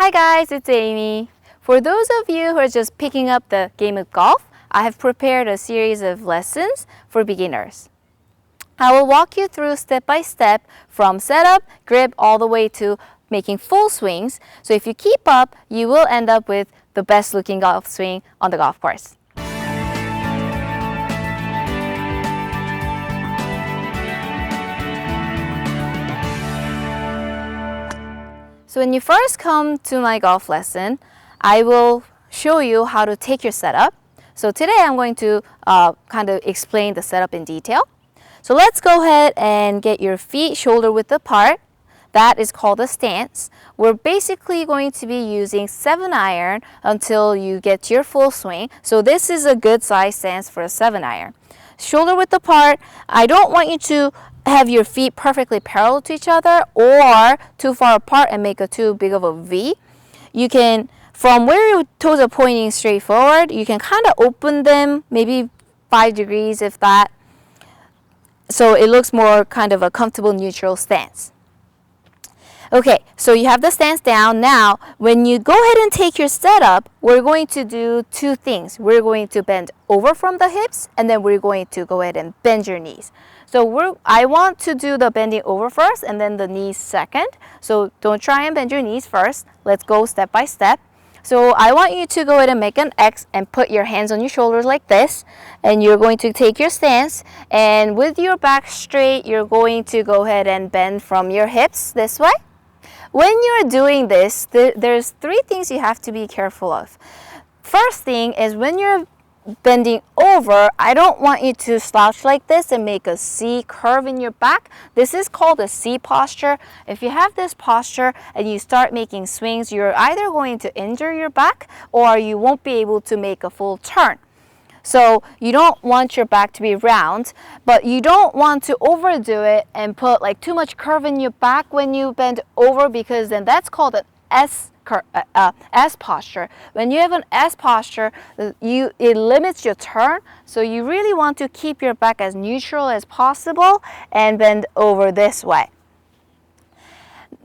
Hi guys, it's Amy. For those of you who are just picking up the game of golf, I have prepared a series of lessons for beginners. I will walk you through step by step from setup, grip, all the way to making full swings. So if you keep up, you will end up with the best looking golf swing on the golf course. So when you first come to my golf lesson, I will show you how to take your setup. So today I'm going to kind of explain the setup in detail. So let's go ahead and get your feet shoulder width apart. That is called a stance. We're basically going to be using 7-iron until you get to your full swing. So this is a good size stance for a 7-iron. Shoulder width apart. I don't want you to have your feet perfectly parallel to each other or too far apart and make a too big of a V. You can, from where your toes are pointing straight forward, you can kind of open them, maybe 5 degrees if that, so it looks more kind of a comfortable neutral stance. Okay, so you have the stance down. Now, when you go ahead and take your setup, we're going to do two things. We're going to bend over from the hips, and then we're going to go ahead and bend your knees. So I want to do the bending over first and then the knees second. So don't try and bend your knees first. Let's go step by step. So I want you to go ahead and make an X and put your hands on your shoulders like this. And you're going to take your stance. And with your back straight, you're going to go ahead and bend from your hips this way. When you're doing this, there's 3 things you have to be careful of. First thing is when you're bending over, I don't want you to slouch like this and make a C curve in your back. This is called a C posture. If you have this posture and you start making swings, you're either going to injure your back or you won't be able to make a full turn. So you don't want your back to be round, but you don't want to overdo it and put like too much curve in your back when you bend over, because then that's called an S posture. When you have an S posture, it limits your turn, so you really want to keep your back as neutral as possible and bend over this way.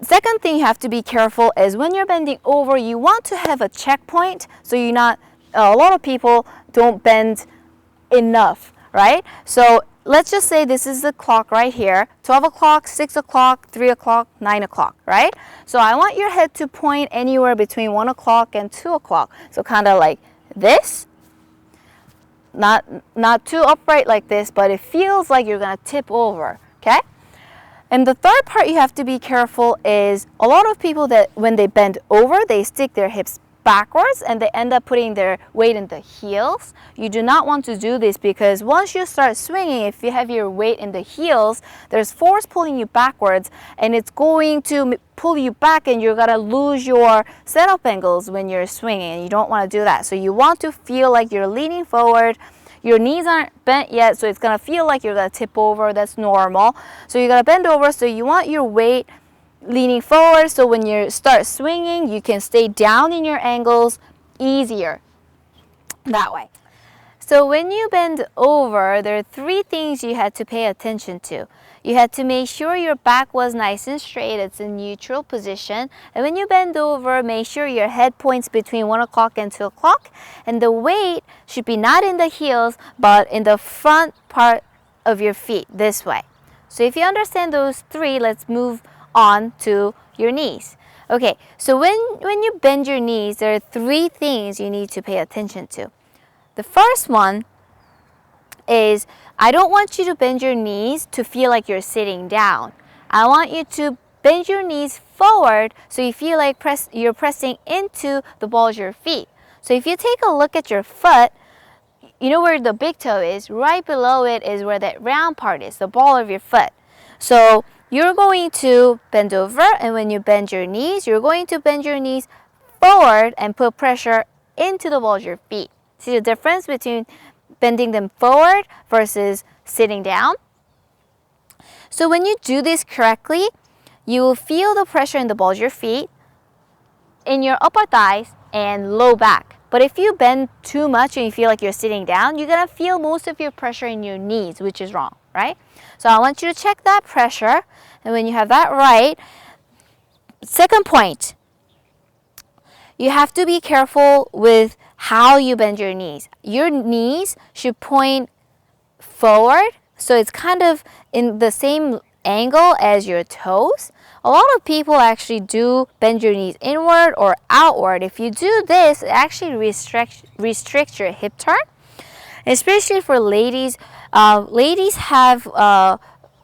Second thing you have to be careful is when you're bending over, you want to have a checkpoint, so you're not, a lot of people don't bend enough, right? So let's just say this is the clock right here, 12 o'clock, 6 o'clock, 3 o'clock, 9 o'clock, right? So I want your head to point anywhere between 1 o'clock and 2 o'clock. So kind of like this, not too upright like this, but it feels like you're gonna tip over, okay? And the third part you have to be careful is a lot of people that when they bend over, they stick their hips backwards and they end up putting their weight in the heels. You do not want to do this, because once you start swinging, if you have your weight in the heels, there's force pulling you backwards and it's going to pull you back and you're gonna lose your setup angles when you're swinging, and you don't want to do that. So you want to feel like you're leaning forward. Your knees aren't bent yet, so it's gonna feel like you're gonna tip over. That's normal. So you're gonna bend over, so you want your weight leaning forward, so when you start swinging, you can stay down in your angles easier that way. So when you bend over, there are 3 things you had to pay attention to. You had to make sure your back was nice and straight, it's in neutral position. And when you bend over, make sure your head points between 1 o'clock and 2 o'clock. And the weight should be not in the heels, but in the front part of your feet, this way. So if you understand those 3, let's move on to your knees. Okay, so when you bend your knees, there are 3 things you need to pay attention to. The first one is, I don't want you to bend your knees to feel like you're sitting down. I want you to bend your knees forward so you feel like you're pressing into the balls of your feet. So if you take a look at your foot, you know where the big toe is? Right below it is where that round part is, the ball of your foot. So you're going to bend over, and when you bend your knees, you're going to bend your knees forward and put pressure into the balls of your feet. See the difference between bending them forward versus sitting down? So when you do this correctly, you will feel the pressure in the balls of your feet, in your upper thighs, and low back. But if you bend too much and you feel like you're sitting down, you're gonna feel most of your pressure in your knees, which is wrong, right? So I want you to check that pressure, and when you have that right, second point, you have to be careful with how you bend your knees. Your knees should point forward, so it's kind of in the same angle as your toes. A lot of people actually do bend your knees inward or outward. If you do this, it actually restricts your hip turn. Especially for ladies, ladies have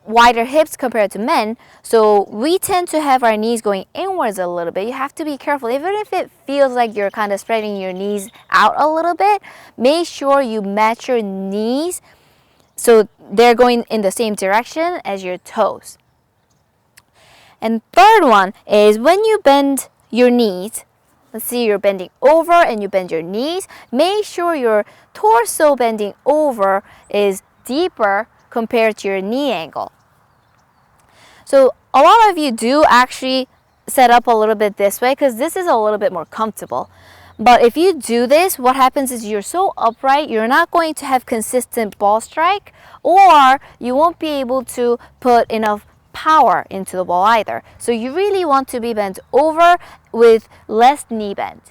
wider hips compared to men, so we tend to have our knees going inwards a little bit. You have to be careful. Even if it feels like you're kind of spreading your knees out a little bit, make sure you match your knees so they're going in the same direction as your toes. And third one is when you bend your knees, let's see, you're bending over and you bend your knees, make sure your torso bending over is deeper compared to your knee angle. So a lot of you do actually set up a little bit this way because this is a little bit more comfortable. But if you do this, what happens is you're so upright, you're not going to have consistent ball strike, or you won't be able to put enough power into the ball either. So you really want to be bent over with less knee bend.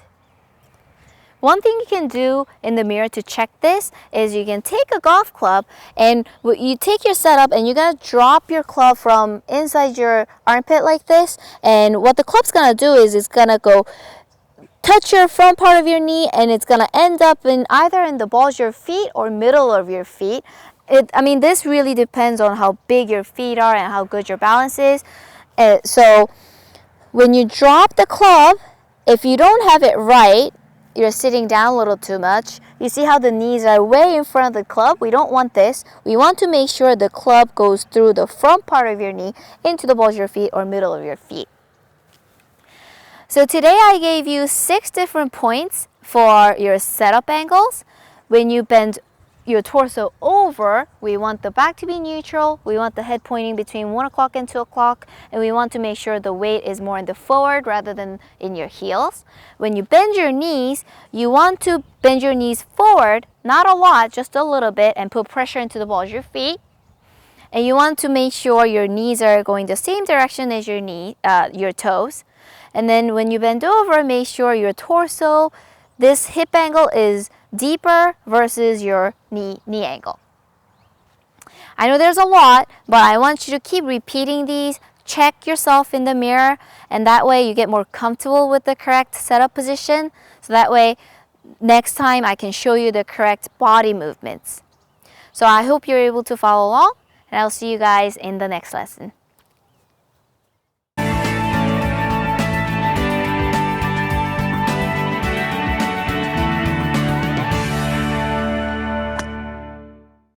One thing you can do in the mirror to check this is you can take a golf club and you take your setup and you're going to drop your club from inside your armpit like this, and what the club's going to do is it's going to go touch your front part of your knee, and it's going to end up in either in the balls of your feet or middle of your feet. I mean, this really depends on how big your feet are and how good your balance is. So when you drop the club, if you don't have it right, you're sitting down a little too much. You see how the knees are way in front of the club? We don't want this. We want to make sure the club goes through the front part of your knee into the balls of your feet or middle of your feet. So today I gave you 6 different points for your setup angles. When you bend your torso over, we want the back to be neutral, we want the head pointing between 1 o'clock and 2 o'clock, and we want to make sure the weight is more in the forward rather than in your heels. When you bend your knees, you want to bend your knees forward, not a lot, just a little bit, and put pressure into the balls of your feet. And you want to make sure your knees are going the same direction as your toes. And then when you bend over, make sure your torso, this hip angle is deeper versus your knee angle. I know there's a lot, but I want you to keep repeating these. Check yourself in the mirror, and that way you get more comfortable with the correct setup position. So that way, next time I can show you the correct body movements. So I hope you're able to follow along, and I'll see you guys in the next lesson.